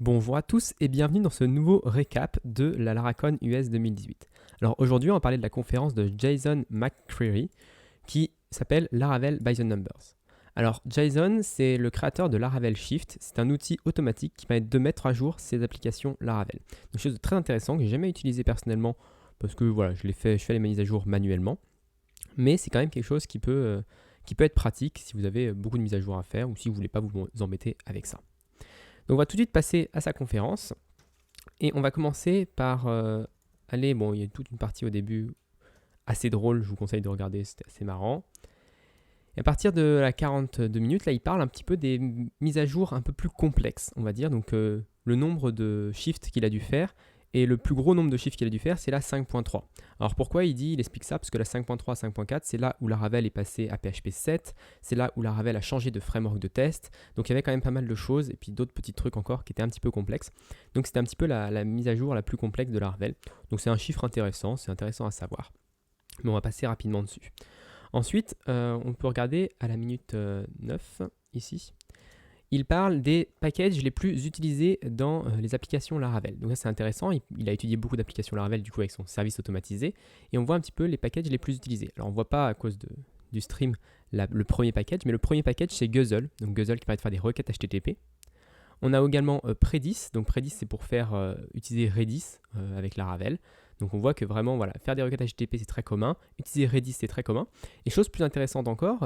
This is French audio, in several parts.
Bonjour à tous et bienvenue dans ce nouveau récap de la Laracon US 2018. Alors aujourd'hui, on va parler de la conférence de Jason McCreary qui s'appelle Laravel by the Numbers. Alors Jason, c'est le créateur de Laravel Shift. C'est un outil automatique qui permet de mettre à jour ses applications Laravel. Quelque chose de très intéressant que j'ai jamais utilisé personnellement parce que voilà, je fais les mises à jour manuellement. Mais c'est quand même quelque chose qui peut être pratique si vous avez beaucoup de mises à jour à faire ou si vous ne voulez pas vous embêter avec ça. Donc on va tout de suite passer à sa conférence et on va commencer par il y a toute une partie au début assez drôle, je vous conseille de regarder, c'était assez marrant. Et à partir de la 42 minutes, là il parle un petit peu des mises à jour un peu plus complexes, on va dire, donc le nombre de shifts qu'il a dû faire. Et le plus gros nombre de shifts qu'il a dû faire, c'est la 5.3. Alors pourquoi il explique ça? Parce que la 5.3 à 5.4, c'est là où Laravel est passé à PHP 7, c'est là où Laravel a changé de framework de test. Donc il y avait quand même pas mal de choses, et puis d'autres petits trucs encore qui étaient un petit peu complexes. Donc c'était un petit peu la mise à jour la plus complexe de Laravel. Donc c'est un chiffre intéressant, c'est intéressant à savoir. Mais on va passer rapidement dessus. Ensuite, on peut regarder à la minute 9, ici. Il parle des packages les plus utilisés dans les applications Laravel. Donc ça c'est intéressant, il a étudié beaucoup d'applications Laravel du coup avec son service automatisé et on voit un petit peu les packages les plus utilisés. Alors on ne voit pas à cause du stream le premier package, mais le premier package c'est Guzzle, donc Guzzle qui permet de faire des requêtes HTTP. On a également Predis, donc Predis c'est pour faire utiliser Redis avec Laravel. Donc on voit que vraiment voilà, faire des requêtes HTTP c'est très commun, utiliser Redis c'est très commun. Et chose plus intéressante encore,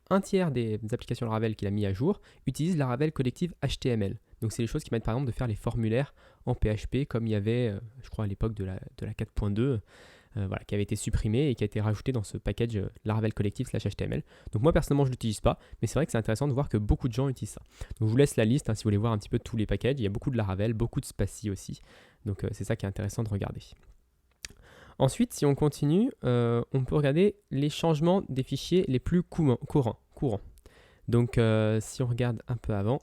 un tiers des applications Laravel qu'il a mis à jour utilisent Laravel Collective HTML. Donc c'est les choses qui permettent par exemple de faire les formulaires en PHP comme il y avait, je crois à l'époque de la 4.2, qui avait été supprimé et qui a été rajouté dans ce package Laravel Collective /HTML. Donc moi personnellement je ne l'utilise pas, mais c'est vrai que c'est intéressant de voir que beaucoup de gens utilisent ça. Donc je vous laisse la liste si vous voulez voir un petit peu tous les packages. Il y a beaucoup de Laravel, beaucoup de Spatie aussi. Donc c'est ça qui est intéressant de regarder. Ensuite, si on continue, on peut regarder les changements des fichiers les plus courants. Donc, si on regarde un peu avant,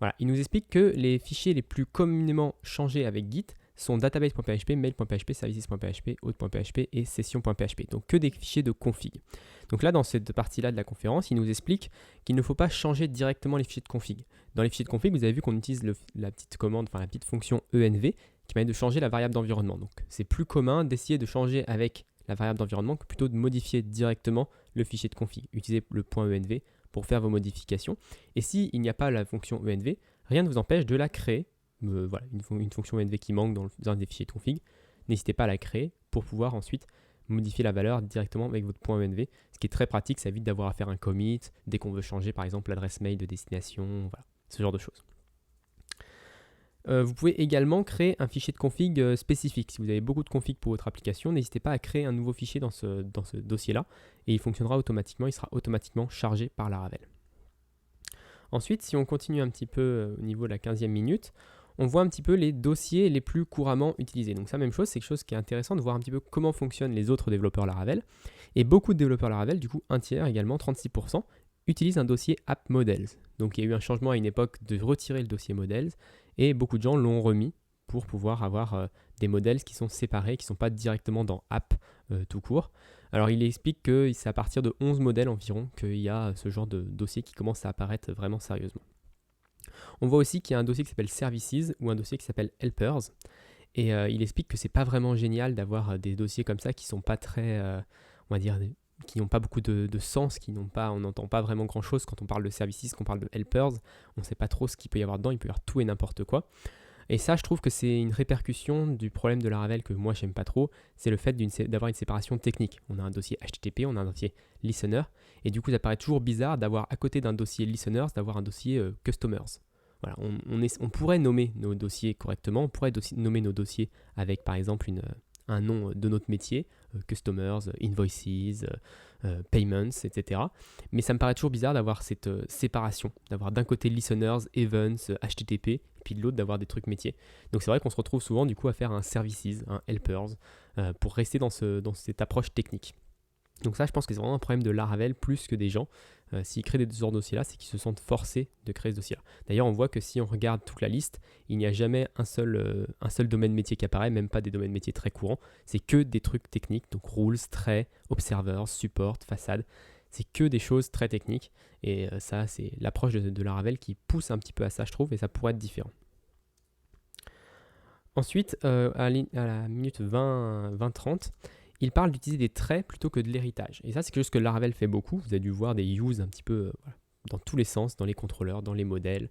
voilà, il nous explique que les fichiers les plus communément changés avec Git sont database.php, mail.php, services.php, auth.php et session.php. Donc, que des fichiers de config. Donc là, dans cette partie-là de la conférence, il nous explique qu'il ne faut pas changer directement les fichiers de config. Dans les fichiers de config, vous avez vu qu'on utilise la petite commande, la petite fonction env, qui permet de changer la variable d'environnement. Donc c'est plus commun d'essayer de changer avec la variable d'environnement que plutôt de modifier directement le fichier de config. Utilisez le .env pour faire vos modifications. Et s'il n'y a pas la fonction env, rien ne vous empêche de la créer. Une fonction env qui manque dans un des fichiers de config. N'hésitez pas à la créer pour pouvoir ensuite modifier la valeur directement avec votre .env. Ce qui est très pratique, ça évite d'avoir à faire un commit dès qu'on veut changer par exemple l'adresse mail de destination, voilà, ce genre de choses. Vous pouvez également créer un fichier de config spécifique. Si vous avez beaucoup de config pour votre application, n'hésitez pas à créer un nouveau fichier dans ce dossier-là et il fonctionnera automatiquement, il sera automatiquement chargé par Laravel. Ensuite, si on continue un petit peu au niveau de la 15e minute, on voit un petit peu les dossiers les plus couramment utilisés. Donc ça, même chose, c'est quelque chose qui est intéressant de voir un petit peu comment fonctionnent les autres développeurs Laravel. Et beaucoup de développeurs Laravel, du coup un tiers également, 36%, utilisent un dossier app models. Donc il y a eu un changement à une époque de retirer le dossier models et beaucoup de gens l'ont remis pour pouvoir avoir des modèles qui sont séparés, qui ne sont pas directement dans app tout court. Alors il explique que c'est à partir de 11 modèles environ qu'il y a ce genre de dossier qui commence à apparaître vraiment sérieusement. On voit aussi qu'il y a un dossier qui s'appelle Services ou un dossier qui s'appelle Helpers. Et il explique que c'est pas vraiment génial d'avoir des dossiers comme ça qui sont pas très, on va dire, qui n'ont pas beaucoup de sens, on n'entend pas vraiment grand chose quand on parle de services, quand on parle de helpers, on ne sait pas trop ce qu'il peut y avoir dedans, il peut y avoir tout et n'importe quoi. Et ça, je trouve que c'est une répercussion du problème de Laravel que moi j'aime pas trop, c'est le fait d'avoir une séparation technique. On a un dossier HTTP, on a un dossier listener, et du coup ça paraît toujours bizarre d'avoir à côté d'un dossier listeners, d'avoir un dossier customers. Voilà, on pourrait nommer nos dossiers correctement, on pourrait nommer nos dossiers avec par exemple un nom de notre métier, customers, invoices, payments, etc. Mais ça me paraît toujours bizarre d'avoir cette séparation, d'avoir d'un côté listeners, events, HTTP, et puis de l'autre d'avoir des trucs métiers. Donc c'est vrai qu'on se retrouve souvent du coup à faire un services, un helpers, pour rester dans cette approche technique. Donc ça, je pense que c'est vraiment un problème de Laravel plus que des gens. S'ils créent des genres de dossiers-là, c'est qu'ils se sentent forcés de créer ce dossier-là. D'ailleurs, on voit que si on regarde toute la liste, il n'y a jamais un seul domaine métier qui apparaît, même pas des domaines métiers très courants. C'est que des trucs techniques, donc rules, traits, observers, support, façade. C'est que des choses très techniques. Et ça, c'est l'approche de Laravel qui pousse un petit peu à ça, je trouve, et ça pourrait être différent. Ensuite, à la minute 20-30, il parle d'utiliser des traits plutôt que de l'héritage. Et ça, c'est quelque chose que Laravel fait beaucoup. Vous avez dû voir des use un petit peu voilà, dans tous les sens, dans les contrôleurs, dans les modèles,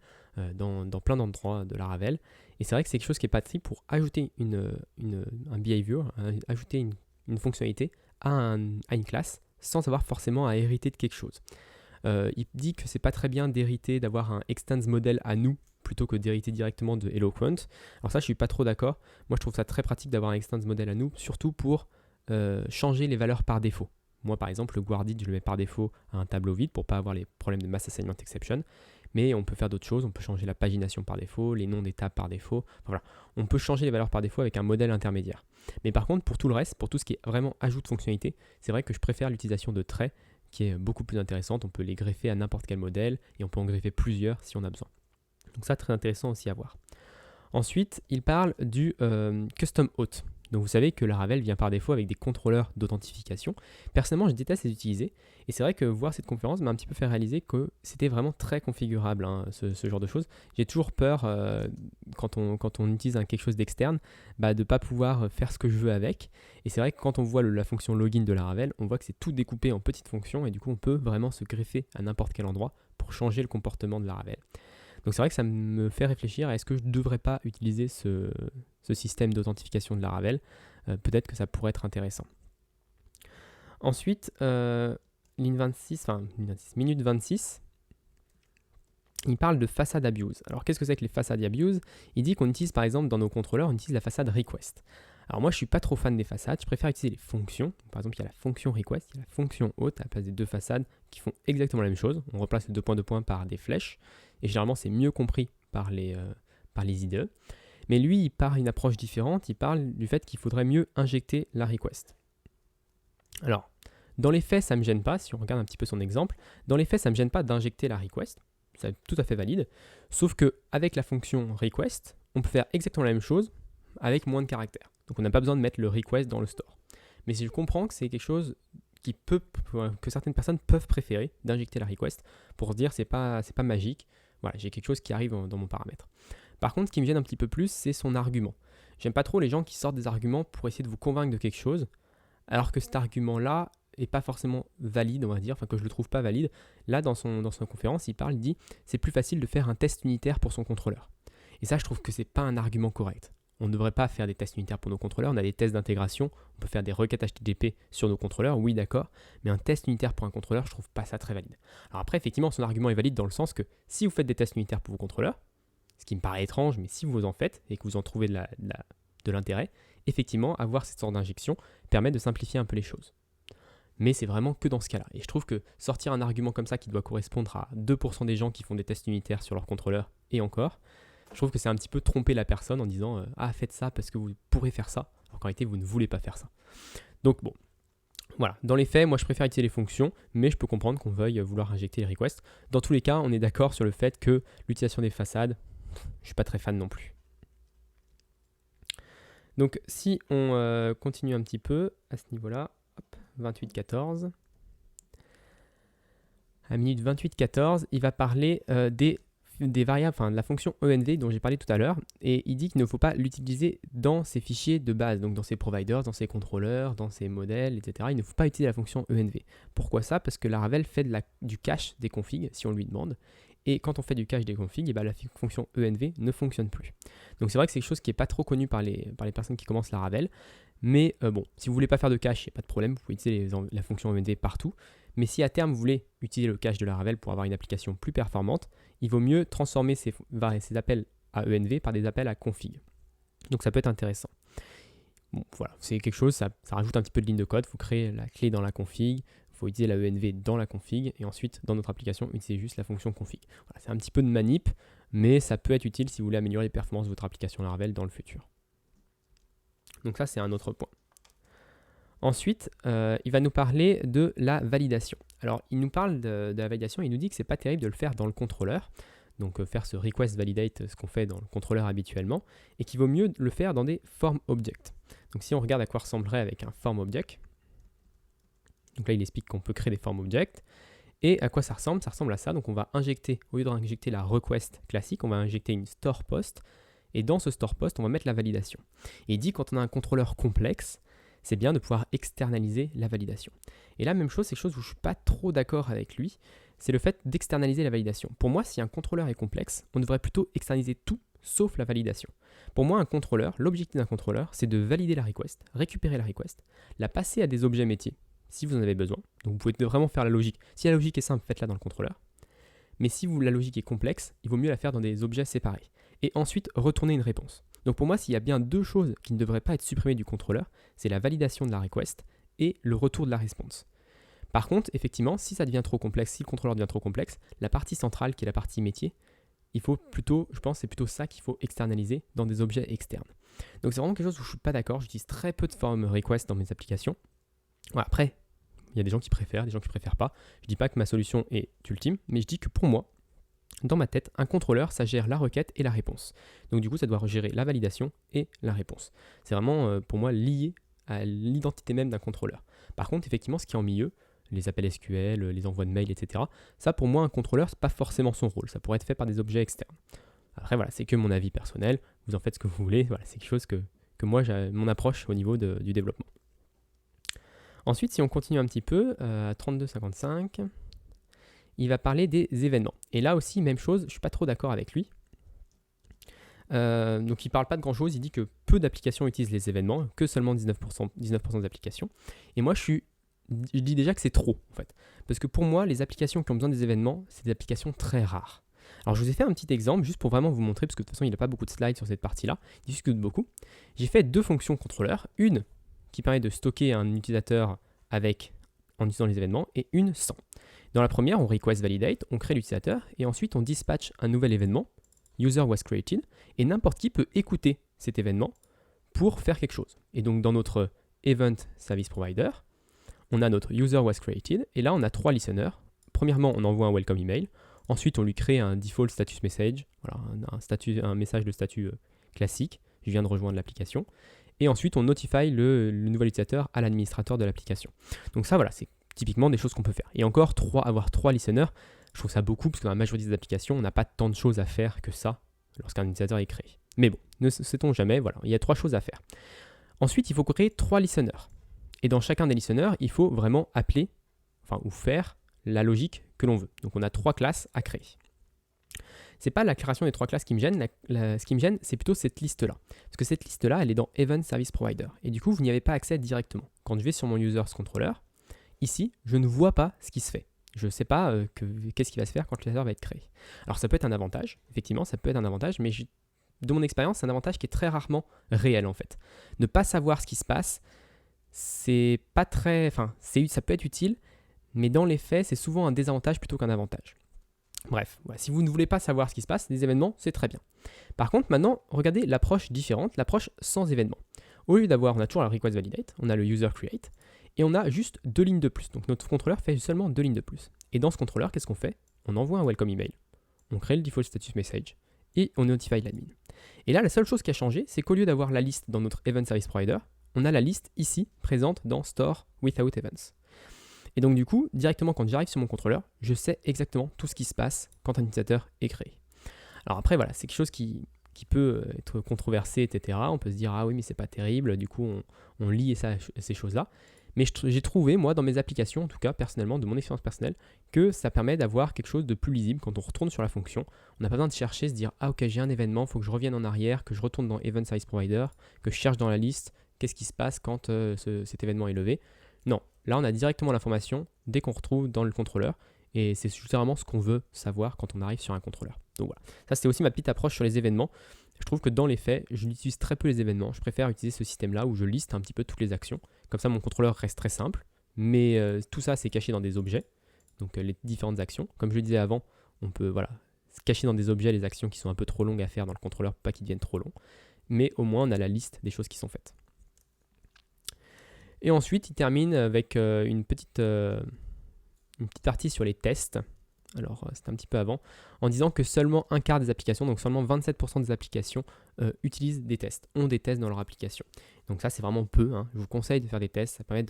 dans plein d'endroits de Laravel. Et c'est vrai que c'est quelque chose qui est pas trivial pour ajouter un behavior, ajouter une fonctionnalité à une classe sans avoir forcément à hériter de quelque chose. Il dit que c'est pas très bien d'hériter, d'avoir un extends model à nous plutôt que d'hériter directement de Eloquent. Alors ça, je suis pas trop d'accord. Moi, je trouve ça très pratique d'avoir un extends model à nous, surtout pour changer les valeurs par défaut. Moi, par exemple, le guarded, je le mets par défaut à un tableau vide pour pas avoir les problèmes de mass assignment exception. Mais on peut faire d'autres choses. On peut changer la pagination par défaut, les noms des tables par défaut. Enfin, voilà. On peut changer les valeurs par défaut avec un modèle intermédiaire. Mais par contre, pour tout le reste, pour tout ce qui est vraiment ajout de fonctionnalité, c'est vrai que je préfère l'utilisation de traits qui est beaucoup plus intéressante. On peut les greffer à n'importe quel modèle et on peut en greffer plusieurs si on a besoin. Donc ça, très intéressant aussi à voir. Ensuite, il parle du custom auth. Donc vous savez que Laravel vient par défaut avec des contrôleurs d'authentification. Personnellement, je déteste les utiliser. Et c'est vrai que voir cette conférence m'a un petit peu fait réaliser que c'était vraiment très configurable, hein, ce genre de choses. J'ai toujours peur, quand on utilise quelque chose d'externe, de ne pas pouvoir faire ce que je veux avec. Et c'est vrai que quand on voit la fonction login de Laravel, on voit que c'est tout découpé en petites fonctions. Et du coup, on peut vraiment se greffer à n'importe quel endroit pour changer le comportement de Laravel. Donc c'est vrai que ça me fait réfléchir à est-ce que je ne devrais pas utiliser ce système d'authentification de Laravel. Peut-être que ça pourrait être intéressant. Ensuite, minute 26, il parle de façade abuse. Alors qu'est-ce que c'est que les façades abuse? Il dit qu'on utilise par exemple dans nos contrôleurs, on utilise la façade request. Alors moi je ne suis pas trop fan des façades, je préfère utiliser les fonctions. Par exemple il y a la fonction request, il y a la fonction auth à la place des deux façades qui font exactement la même chose. On remplace les deux points par des flèches. Et généralement, c'est mieux compris par les IDE. Mais lui, il part une approche différente. Il parle du fait qu'il faudrait mieux injecter la request. Alors, dans les faits, ça ne me gêne pas. Si on regarde un petit peu son exemple, dans les faits, ça ne me gêne pas d'injecter la request. C'est tout à fait valide. Sauf qu'avec la fonction request, on peut faire exactement la même chose avec moins de caractères. Donc, on n'a pas besoin de mettre le request dans le store. Mais si je comprends que c'est quelque chose que certaines personnes peuvent préférer d'injecter la request pour se dire c'est pas magique. Voilà, j'ai quelque chose qui arrive dans mon paramètre. Par contre, ce qui me gêne un petit peu plus, c'est son argument. J'aime pas trop les gens qui sortent des arguments pour essayer de vous convaincre de quelque chose, alors que cet argument-là est pas forcément valide, on va dire, enfin que je le trouve pas valide. Là, dans son conférence, il dit c'est plus facile de faire un test unitaire pour son contrôleur. Et ça, je trouve que c'est pas un argument correct. On ne devrait pas faire des tests unitaires pour nos contrôleurs, on a des tests d'intégration, on peut faire des requêtes HTTP sur nos contrôleurs, oui d'accord, mais un test unitaire pour un contrôleur, je trouve pas ça très valide. Alors après, effectivement, son argument est valide dans le sens que si vous faites des tests unitaires pour vos contrôleurs, ce qui me paraît étrange, mais si vous en faites et que vous en trouvez de l'intérêt, effectivement, avoir cette sorte d'injection permet de simplifier un peu les choses. Mais c'est vraiment que dans ce cas-là. Et je trouve que sortir un argument comme ça qui doit correspondre à 2% des gens qui font des tests unitaires sur leur contrôleur, et encore, je trouve que c'est un petit peu tromper la personne en disant faites ça parce que vous pourrez faire ça, alors qu'en réalité vous ne voulez pas faire ça. Donc bon, voilà, dans les faits, moi je préfère utiliser les fonctions, mais je peux comprendre qu'on veuille vouloir injecter les requests. Dans tous les cas, on est d'accord sur le fait que l'utilisation des façades, je suis pas très fan non plus. Donc si on continue un petit peu à ce niveau-là, 28-14. À minute 28-14, il va parler des variables, enfin de la fonction env dont j'ai parlé tout à l'heure, et il dit qu'il ne faut pas l'utiliser dans ses fichiers de base, donc dans ses providers, dans ses contrôleurs, dans ses modèles, etc. Il ne faut pas utiliser la fonction env. Pourquoi ça? Parce que Laravel fait du cache des configs si on lui demande, et quand on fait du cache des configs, la fonction env ne fonctionne plus. Donc c'est vrai que c'est quelque chose qui n'est pas trop connu par les personnes qui commencent Laravel, mais bon, si vous ne voulez pas faire de cache, il n'y a pas de problème, vous pouvez utiliser la fonction env partout. Mais si à terme vous voulez utiliser le cache de Laravel pour avoir une application plus performante, il vaut mieux transformer ces appels à env par des appels à config. Donc ça peut être intéressant. Bon, voilà, c'est quelque chose, ça rajoute un petit peu de ligne de code, il faut créer la clé dans la config, il faut utiliser la env dans la config, et ensuite dans notre application, utiliser juste la fonction config. Voilà, c'est un petit peu de manip, mais ça peut être utile si vous voulez améliorer les performances de votre application Laravel dans le futur. Donc ça, c'est un autre point. Ensuite, il va nous parler de la validation. Alors, il nous parle de la validation, il nous dit que c'est pas terrible de le faire dans le contrôleur, donc faire ce request validate, ce qu'on fait dans le contrôleur habituellement, et qu'il vaut mieux le faire dans des form objects. Donc si on regarde à quoi ressemblerait avec un form object, donc là il explique qu'on peut créer des form objects, et à quoi ça ressemble à ça, donc on va injecter, au lieu d'injecter la request classique, on va injecter une store post, Et dans ce store post, on va mettre la validation. Et il dit quand on a un contrôleur complexe, c'est bien de pouvoir externaliser la validation. Et là, même chose, c'est quelque chose où je ne suis pas trop d'accord avec lui, c'est le fait d'externaliser la validation. Pour moi, si un contrôleur est complexe, on devrait plutôt externaliser tout sauf la validation. Pour moi, un contrôleur, l'objectif d'un contrôleur, c'est de valider la request, récupérer la request, la passer à des objets métiers, si vous en avez besoin. Donc vous pouvez vraiment faire la logique. Si la logique est simple, faites-la dans le contrôleur. Mais si la logique est complexe, il vaut mieux la faire dans des objets séparés. Et ensuite, retourner une réponse. Donc pour moi, s'il y a bien deux choses qui ne devraient pas être supprimées du contrôleur, c'est la validation de la request et le retour de la réponse. Par contre, effectivement, si ça devient trop complexe, si le contrôleur devient trop complexe, la partie centrale qui est la partie métier, il faut plutôt, je pense, c'est plutôt ça qu'il faut externaliser dans des objets externes. Donc c'est vraiment quelque chose où je ne suis pas d'accord, j'utilise très peu de formes request dans mes applications. Voilà, après, il y a des gens qui préfèrent, des gens qui ne préfèrent pas. Je ne dis pas que ma solution est ultime, mais je dis que pour moi, dans ma tête, un contrôleur, ça gère la requête et la réponse. Donc du coup, ça doit gérer la validation et la réponse. C'est vraiment, pour moi, lié à l'identité même d'un contrôleur. Par contre, effectivement, ce qui est en milieu, les appels SQL, les envois de mails, etc., ça, pour moi, un contrôleur, c'est pas forcément son rôle. Ça pourrait être fait par des objets externes. Après, voilà, c'est que mon avis personnel. Vous en faites ce que vous voulez. Voilà, c'est quelque chose que moi, j'ai mon approche au niveau du développement. Ensuite, si on continue un petit peu, à 32,55, il va parler des événements. Et là aussi, même chose, je ne suis pas trop d'accord avec lui. Donc il ne parle pas de grand-chose, il dit que peu d'applications utilisent les événements, que seulement 19% des applications. Et moi, je dis déjà que c'est trop, en fait. Parce que pour moi, les applications qui ont besoin des événements, c'est des applications très rares. Alors je vous ai fait un petit exemple, juste pour vraiment vous montrer, parce que de toute façon, il n'a pas beaucoup de slides sur cette partie-là, il discute beaucoup. J'ai fait deux fonctions contrôleurs, une qui permet de stocker un utilisateur en utilisant les événements, et une sans. Dans la première, on request validate, on crée l'utilisateur, et ensuite on dispatch un nouvel événement, user was created, et n'importe qui peut écouter cet événement pour faire quelque chose. Et donc dans notre event service provider, on a notre user was created, et là on a 3 listeners. Premièrement, on envoie un welcome email, ensuite on lui crée un default status message, voilà, un message de statut classique, je viens de rejoindre l'application, et ensuite on notifie le nouvel utilisateur à l'administrateur de l'application. Donc ça voilà, c'est typiquement des choses qu'on peut faire. Et encore, avoir 3 listeners, je trouve ça beaucoup, parce que dans la majorité des applications, on n'a pas tant de choses à faire que ça lorsqu'un utilisateur est créé. Mais bon, ne sait-on jamais, voilà, il y a 3 choses à faire. Ensuite, il faut créer 3 listeners. Et dans chacun des listeners, il faut vraiment appeler, ou faire la logique que l'on veut. Donc on a 3 classes à créer. C'est pas la création des 3 classes qui me gêne, ce qui me gêne, c'est plutôt cette liste-là. Parce que cette liste-là, elle est dans Event Service Provider. Et du coup, vous n'y avez pas accès directement. Quand je vais sur mon Users Controller, ici, je ne vois pas ce qui se fait. Je ne sais pas qu'est-ce qui va se faire quand l'utilisateur va être créé. Alors ça peut être un avantage, effectivement, ça peut être un avantage, mais de mon expérience, c'est un avantage qui est très rarement réel en fait. Ne pas savoir ce qui se passe, c'est pas très... ça peut être utile, mais dans les faits, c'est souvent un désavantage plutôt qu'un avantage. Bref, voilà, si vous ne voulez pas savoir ce qui se passe, des événements, c'est très bien. Par contre, maintenant, regardez l'approche différente, l'approche sans événements. Au lieu d'avoir, on a toujours la request validate, on a le user create, et on a juste 2 lignes de plus. Donc notre contrôleur fait seulement 2 lignes de plus. Et dans ce contrôleur, qu'est-ce qu'on fait? On envoie un welcome email, on crée le default status message, et on notifie l'admin. Et là, la seule chose qui a changé, c'est qu'au lieu d'avoir la liste dans notre Event Service Provider, on a la liste ici, présente dans Store Without Events. Et donc du coup, directement quand j'arrive sur mon contrôleur, je sais exactement tout ce qui se passe quand un utilisateur est créé. Alors après, voilà, c'est quelque chose qui peut être controversé, etc. On peut se dire, ah oui, mais c'est pas terrible, du coup, on lie ces choses-là. Mais j'ai trouvé, moi, dans mes applications, en tout cas, personnellement, de mon expérience personnelle, que ça permet d'avoir quelque chose de plus lisible quand on retourne sur la fonction. On n'a pas besoin de chercher, se dire, ah ok, j'ai un événement, il faut que je revienne en arrière, que je retourne dans Event Service Provider, que je cherche dans la liste, qu'est-ce qui se passe quand cet événement est levé. Non, là, on a directement l'information dès qu'on retrouve dans le contrôleur. Et c'est vraiment ce qu'on veut savoir quand on arrive sur un contrôleur. Donc voilà, ça c'était aussi ma petite approche sur les événements. Je trouve que dans les faits, je utilise très peu les événements. Je préfère utiliser ce système-là où je liste un petit peu toutes les actions. Comme ça, mon contrôleur reste très simple. Mais tout ça, c'est caché dans des objets. Donc les différentes actions. Comme je le disais avant, on peut se cacher dans des objets les actions qui sont un peu trop longues à faire dans le contrôleur pour pas qu'ils deviennent trop longs. Mais au moins, on a la liste des choses qui sont faites. Et ensuite, il termine avec une petite partie sur les tests. Alors, c'était un petit peu avant, en disant que seulement un quart des applications, donc seulement 27% des applications utilisent des tests, ont des tests dans leur application. Donc ça, c'est vraiment peu. Je vous conseille de faire des tests, ça permet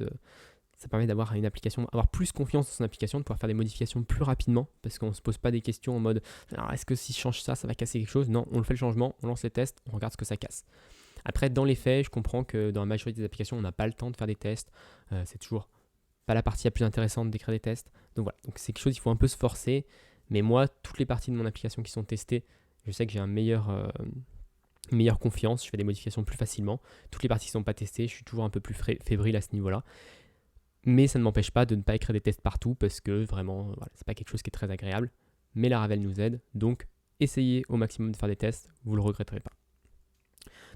Ça permet d'avoir une application, avoir plus confiance dans son application, de pouvoir faire des modifications plus rapidement parce qu'on ne se pose pas des questions en mode alors est-ce que si je change ça, ça va casser quelque chose? Non, on le fait le changement, on lance les tests, on regarde ce que ça casse. Après, dans les faits, je comprends que dans la majorité des applications, on n'a pas le temps de faire des tests. C'est toujours pas la partie la plus intéressante d'écrire des tests. Donc voilà, donc c'est quelque chose, il faut un peu se forcer. Mais moi, toutes les parties de mon application qui sont testées, je sais que j'ai une meilleure confiance, je fais des modifications plus facilement. Toutes les parties qui ne sont pas testées, je suis toujours un peu plus fébrile à ce niveau-là. Mais ça ne m'empêche pas de ne pas écrire des tests partout parce que vraiment, voilà, c'est pas quelque chose qui est très agréable. Mais Laravel nous aide, donc essayez au maximum de faire des tests, vous ne le regretterez pas.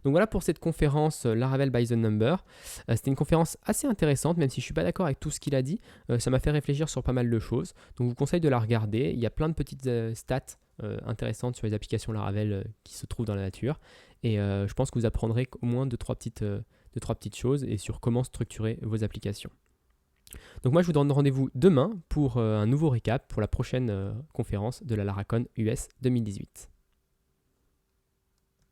Donc voilà pour cette conférence Laravel by the Number. C'était une conférence assez intéressante, même si je ne suis pas d'accord avec tout ce qu'il a dit. Ça m'a fait réfléchir sur pas mal de choses. Donc je vous conseille de la regarder. Il y a plein de petites stats intéressantes sur les applications Laravel qui se trouvent dans la nature. Et je pense que vous apprendrez au moins deux, trois petites choses et sur comment structurer vos applications. Donc moi je vous donne rendez-vous demain pour un nouveau récap pour la prochaine conférence de la Laracon US 2018.